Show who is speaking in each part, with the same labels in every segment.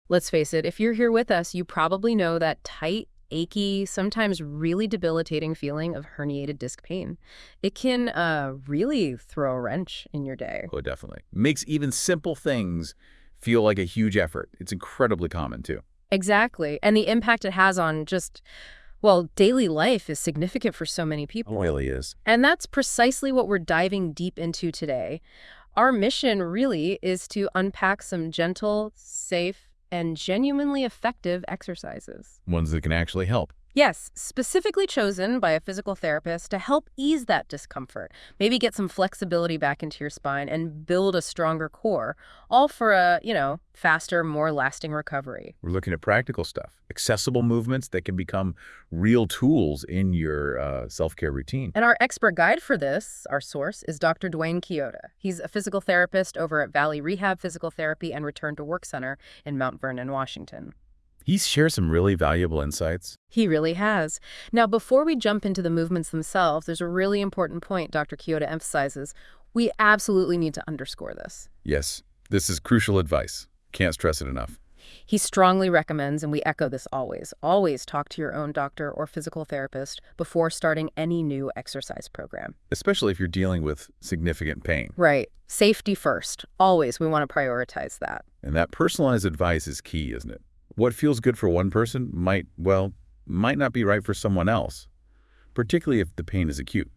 Speaker 1: Let's face it, if you're here with us, you probably know that tight, achy, sometimes really debilitating feeling of herniated disc pain. It can really throw a wrench in your day.
Speaker 2: Oh, definitely. Makes even simple things feel like a huge effort. It's incredibly common, too.
Speaker 1: Exactly. And the impact it has on just, well, daily life is significant for so many
Speaker 2: It
Speaker 1: people.
Speaker 2: really is.
Speaker 1: And that's precisely what we're diving deep into today. Our mission really is to unpack some gentle, safe, and genuinely effective exercises.
Speaker 2: Ones that can actually help.
Speaker 1: Yes, specifically chosen by a physical therapist to help ease that discomfort, maybe get some flexibility back into your spine and build a stronger core, all for a, faster, more lasting recovery.
Speaker 2: We're looking at practical stuff, accessible movements that can become real tools in your self-care routine.
Speaker 1: And our expert guide for this, our source, is Dr. Duane Kiyota. He's a physical therapist over at Valley Rehab Physical Therapy and Return to Work Center in Mount Vernon, Washington.
Speaker 2: He shares some really valuable insights.
Speaker 1: He really has. Now, before we jump into the movements themselves, there's a really important point Dr. Kiyota emphasizes. We absolutely need to underscore this.
Speaker 2: Yes, this is crucial advice. Can't stress it enough.
Speaker 1: He strongly recommends, and we echo this always talk to your own doctor or physical therapist before starting any new exercise program.
Speaker 2: Especially if you're dealing with significant pain.
Speaker 1: Right. Safety first. Always, we want to prioritize that.
Speaker 2: And that personalized advice is key, isn't it? What feels good for one person might not be right for someone else, particularly if the pain is acute.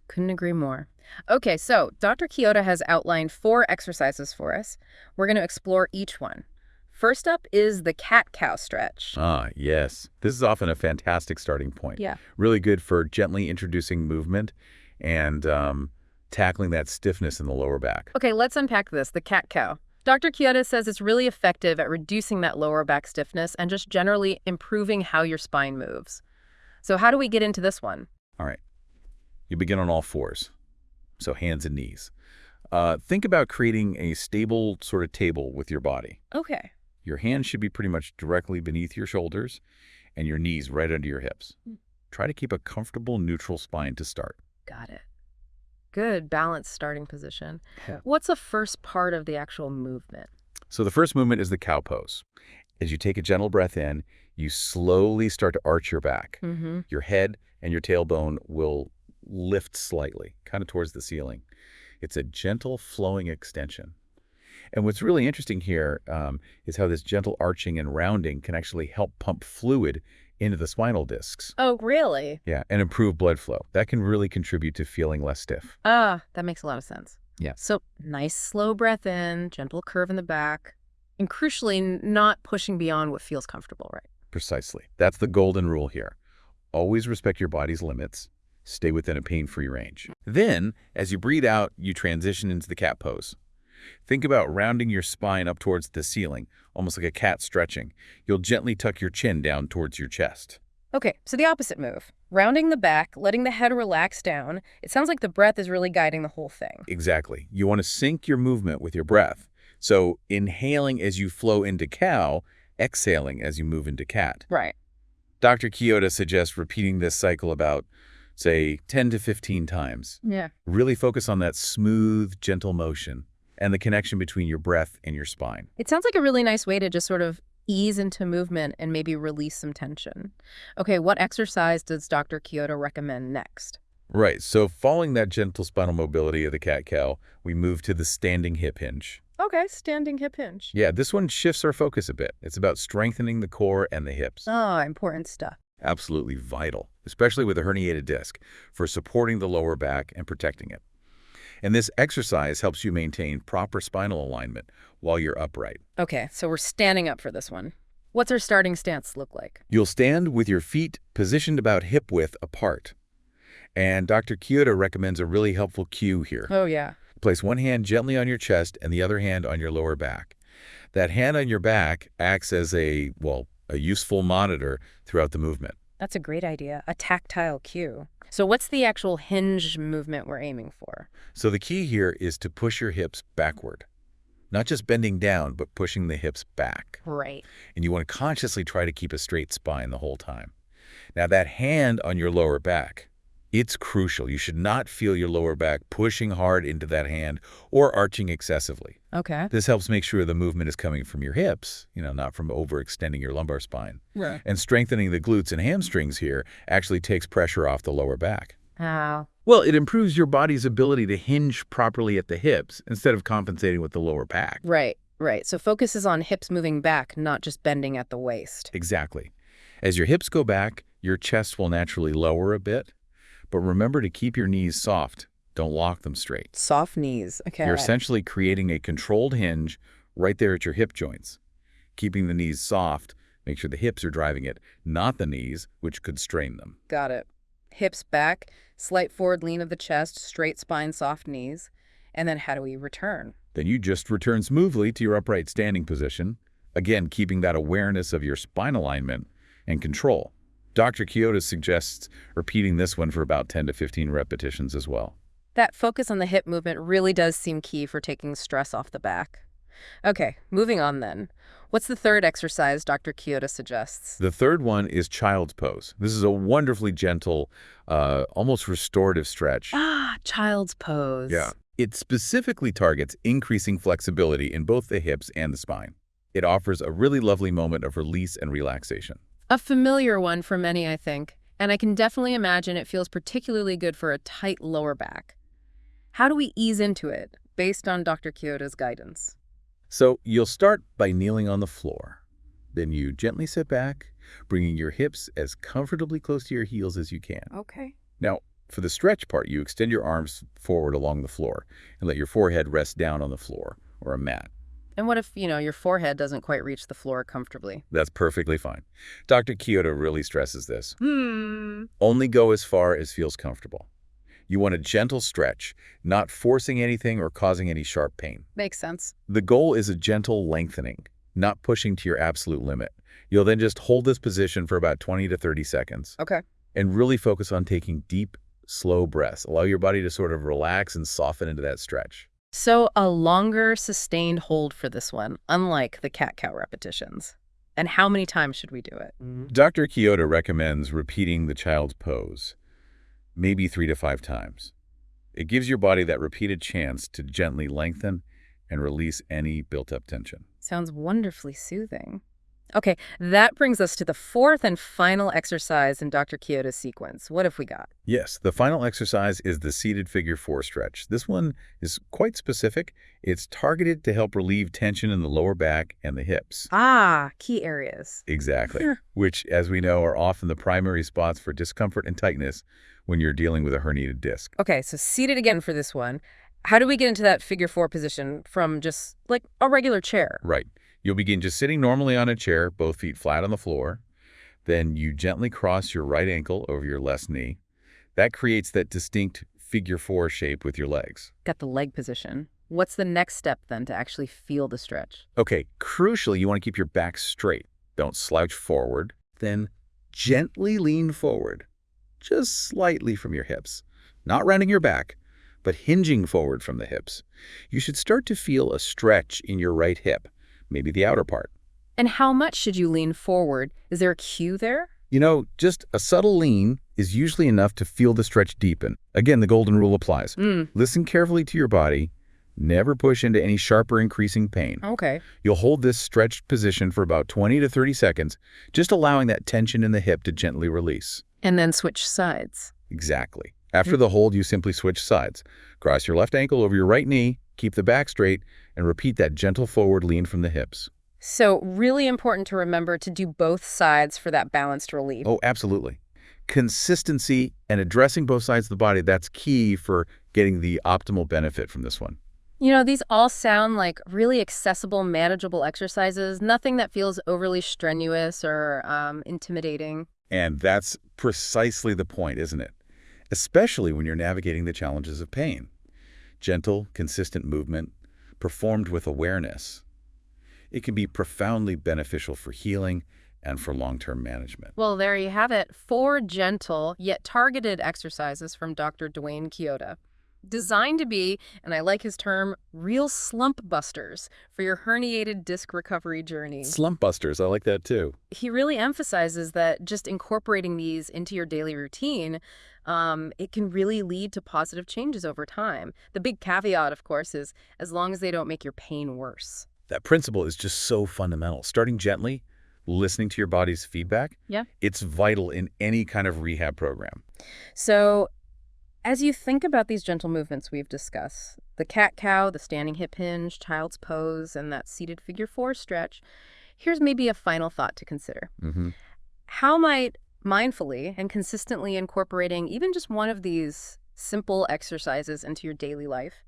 Speaker 1: Couldn't agree more. Okay, so Dr. Kiyota has outlined 4 exercises for us. We're going to explore each one. First up is the cat-cow stretch.
Speaker 2: Ah, yes. This is often a fantastic starting point.
Speaker 1: Yeah.
Speaker 2: Really good for gently introducing movement and tackling that stiffness in the lower back.
Speaker 1: Okay, let's unpack this, the cat-cow. Dr. Kiyota says it's really effective at reducing that lower back stiffness and just generally improving how your spine moves. So how do we get into this one?
Speaker 2: All right. You begin on all fours, so hands and knees. Think about creating a stable sort of table with your body.
Speaker 1: Okay.
Speaker 2: Your hands should be pretty much directly beneath your shoulders and your knees right under your hips. Try to keep a comfortable, neutral spine to start.
Speaker 1: Got it. Good balanced starting position.
Speaker 2: Yeah.
Speaker 1: What's the first part of the actual movement?
Speaker 2: So the first movement is the cow pose. As you take a gentle breath in, you slowly start to arch your back.
Speaker 1: Mm-hmm.
Speaker 2: Your head and your tailbone will lift slightly, kind of towards the ceiling. It's a gentle flowing extension. And what's really interesting here is how this gentle arching and rounding can actually help pump fluid into the spinal discs.
Speaker 1: Oh, really?
Speaker 2: Yeah, and improve blood flow. That can really contribute to feeling less stiff.
Speaker 1: Ah, that makes a lot of sense.
Speaker 2: Yeah.
Speaker 1: So nice slow breath in, gentle curve in the back, and crucially, not pushing beyond what feels comfortable, right?
Speaker 2: Precisely. That's the golden rule here. Always respect your body's limits. Stay within a pain-free range. Then, as you breathe out, you transition into the cat pose. Think about rounding your spine up towards the ceiling, almost like a cat stretching. You'll gently tuck your chin down towards your chest.
Speaker 1: Okay, so the opposite move. Rounding the back, letting the head relax down. It sounds like the breath is really guiding the whole thing.
Speaker 2: Exactly. You want to sync your movement with your breath. So inhaling as you flow into cow, exhaling as you move into cat.
Speaker 1: Right.
Speaker 2: Dr. Kiyota suggests repeating this cycle about, say, 10 to 15 times.
Speaker 1: Yeah.
Speaker 2: Really focus on that smooth, gentle motion and the connection between your breath and your spine.
Speaker 1: It sounds like a really nice way to just sort of ease into movement and maybe release some tension. Okay, what exercise does Dr. Kiyota recommend next?
Speaker 2: Right, so following that gentle spinal mobility of the cat-cow, we move to the standing hip hinge.
Speaker 1: Okay, standing hip hinge.
Speaker 2: Yeah, this one shifts our focus a bit. It's about strengthening the core and the hips.
Speaker 1: Ah, important stuff.
Speaker 2: Absolutely vital, especially with a herniated disc, for supporting the lower back and protecting it. And this exercise helps you maintain proper spinal alignment while you're upright.
Speaker 1: Okay, so we're standing up for this one. What's our starting stance look like?
Speaker 2: You'll stand with your feet positioned about hip width apart. And Dr. Kiyota recommends a really helpful cue here.
Speaker 1: Oh, yeah.
Speaker 2: Place one hand gently on your chest and the other hand on your lower back. That hand on your back acts as a useful monitor throughout the movement.
Speaker 1: That's a great idea, a tactile cue. So what's the actual hinge movement we're aiming for?
Speaker 2: So the key here is to push your hips backward. Not just bending down, but pushing the hips back.
Speaker 1: Right.
Speaker 2: And you want to consciously try to keep a straight spine the whole time. Now that hand on your lower back, It's crucial. You should not feel your lower back pushing hard into that hand or arching excessively.
Speaker 1: Okay.
Speaker 2: This helps make sure the movement is coming from your hips, not from overextending your lumbar spine.
Speaker 1: Right.
Speaker 2: And strengthening the glutes and hamstrings here actually takes pressure off the lower back.
Speaker 1: How?
Speaker 2: Well, it improves your body's ability to hinge properly at the hips instead of compensating with the lower back.
Speaker 1: Right, right. So focus is on hips moving back, not just bending at the waist.
Speaker 2: Exactly. As your hips go back, your chest will naturally lower a bit. But remember to keep your knees soft. Don't lock them straight.
Speaker 1: Soft knees. Okay.
Speaker 2: You're essentially creating a controlled hinge right there at your hip joints. Keeping the knees soft, make sure the hips are driving it, not the knees, which could strain them.
Speaker 1: Got it. Hips back, slight forward lean of the chest, straight spine, soft knees. And then how do we return?
Speaker 2: Then you just return smoothly to your upright standing position, again keeping that awareness of your spine alignment and control. Dr. Kiyota suggests repeating this one for about 10 to 15 repetitions as well.
Speaker 1: That focus on the hip movement really does seem key for taking stress off the back. Okay, moving on then. What's the third exercise Dr. Kiyota suggests?
Speaker 2: The third one is child's pose. This is a wonderfully gentle, almost restorative stretch.
Speaker 1: Ah, child's pose.
Speaker 2: Yeah. It specifically targets increasing flexibility in both the hips and the spine. It offers a really lovely moment of release and relaxation.
Speaker 1: A familiar one for many, I think, and I can definitely imagine it feels particularly good for a tight lower back. How do we ease into it, based on Dr. Kiyota's guidance?
Speaker 2: So you'll start by kneeling on the floor. Then you gently sit back, bringing your hips as comfortably close to your heels as you can.
Speaker 1: Okay.
Speaker 2: Now, for the stretch part, you extend your arms forward along the floor and let your forehead rest down on the floor or a mat.
Speaker 1: And what if, your forehead doesn't quite reach the floor comfortably?
Speaker 2: That's perfectly fine. Dr. Kiyota really stresses this. Only go as far as feels comfortable. You want a gentle stretch, not forcing anything or causing any sharp pain.
Speaker 1: Makes sense.
Speaker 2: The goal is a gentle lengthening, not pushing to your absolute limit. You'll then just hold this position for about 20 to 30 seconds.
Speaker 1: Okay.
Speaker 2: And really focus on taking deep, slow breaths. Allow your body to sort of relax and soften into that stretch.
Speaker 1: So a longer, sustained hold for this one, unlike the cat-cow repetitions. And how many times should we do it?
Speaker 2: Dr. Kiyota recommends repeating the child's pose, maybe 3 to 5 times. It gives your body that repeated chance to gently lengthen and release any built-up tension.
Speaker 1: Sounds wonderfully soothing. Okay, that brings us to the fourth and final exercise in Dr. Kiyota's sequence. What have we got?
Speaker 2: Yes, the final exercise is the seated figure 4 stretch. This one is quite specific. It's targeted to help relieve tension in the lower back and the hips.
Speaker 1: Ah, key areas.
Speaker 2: Exactly, which, as we know, are often the primary spots for discomfort and tightness when you're dealing with a herniated disc.
Speaker 1: Okay, so seated again for this one. How do we get into that figure 4 position from just like a regular chair?
Speaker 2: Right. You'll begin just sitting normally on a chair, both feet flat on the floor. Then you gently cross your right ankle over your left knee. That creates that distinct figure 4 shape with your legs.
Speaker 1: Got the leg position. What's the next step then to actually feel the stretch?
Speaker 2: Okay, crucially, you want to keep your back straight. Don't slouch forward. Then gently lean forward, just slightly from your hips. Not rounding your back, but hinging forward from the hips. You should start to feel a stretch in your right hip, maybe the outer part.
Speaker 1: And how much should you lean forward? Is there a cue there?
Speaker 2: Just a subtle lean is usually enough to feel the stretch deepen. Again, the golden rule applies. Listen carefully to your body. Never push into any sharp or increasing pain.
Speaker 1: Okay.
Speaker 2: You'll hold this stretched position for about 20 to 30 seconds, just allowing that tension in the hip to gently release.
Speaker 1: And then switch sides.
Speaker 2: Exactly. After the hold, you simply switch sides. Cross your left ankle over your right knee, keep the back straight, and repeat that gentle forward lean from the hips.
Speaker 1: So really important to remember to do both sides for that balanced relief.
Speaker 2: Oh, absolutely. Consistency and addressing both sides of the body, that's key for getting the optimal benefit from this one.
Speaker 1: These all sound like really accessible, manageable exercises, nothing that feels overly strenuous or intimidating.
Speaker 2: And that's precisely the point, isn't it? Especially when you're navigating the challenges of pain. Gentle, consistent movement, performed with awareness. It can be profoundly beneficial for healing and for long-term management.
Speaker 1: Well, there you have it. 4 gentle yet targeted exercises from Dr. Duane Kiyota. Designed to be, and I like his term, real slump busters for your herniated disc recovery journey.
Speaker 2: Slump busters, I like that too.
Speaker 1: He really emphasizes that just incorporating these into your daily routine it can really lead to positive changes over time. The big caveat, of course, is as long as they don't make your pain worse.
Speaker 2: That principle is just so fundamental. Starting gently, listening to your body's feedback,
Speaker 1: Yeah.
Speaker 2: it's vital in any kind of rehab program.
Speaker 1: So as you think about these gentle movements we've discussed, the cat-cow, the standing hip hinge, child's pose, and that seated figure four stretch, here's maybe a final thought to consider.
Speaker 2: Hmm.
Speaker 1: How might mindfully and consistently incorporating even just one of these simple exercises into your daily life,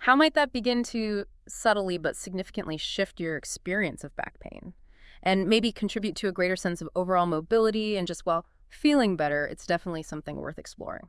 Speaker 1: how might that begin to subtly but significantly shift your experience of back pain? And maybe contribute to a greater sense of overall mobility and just, well, feeling better. It's definitely something worth exploring.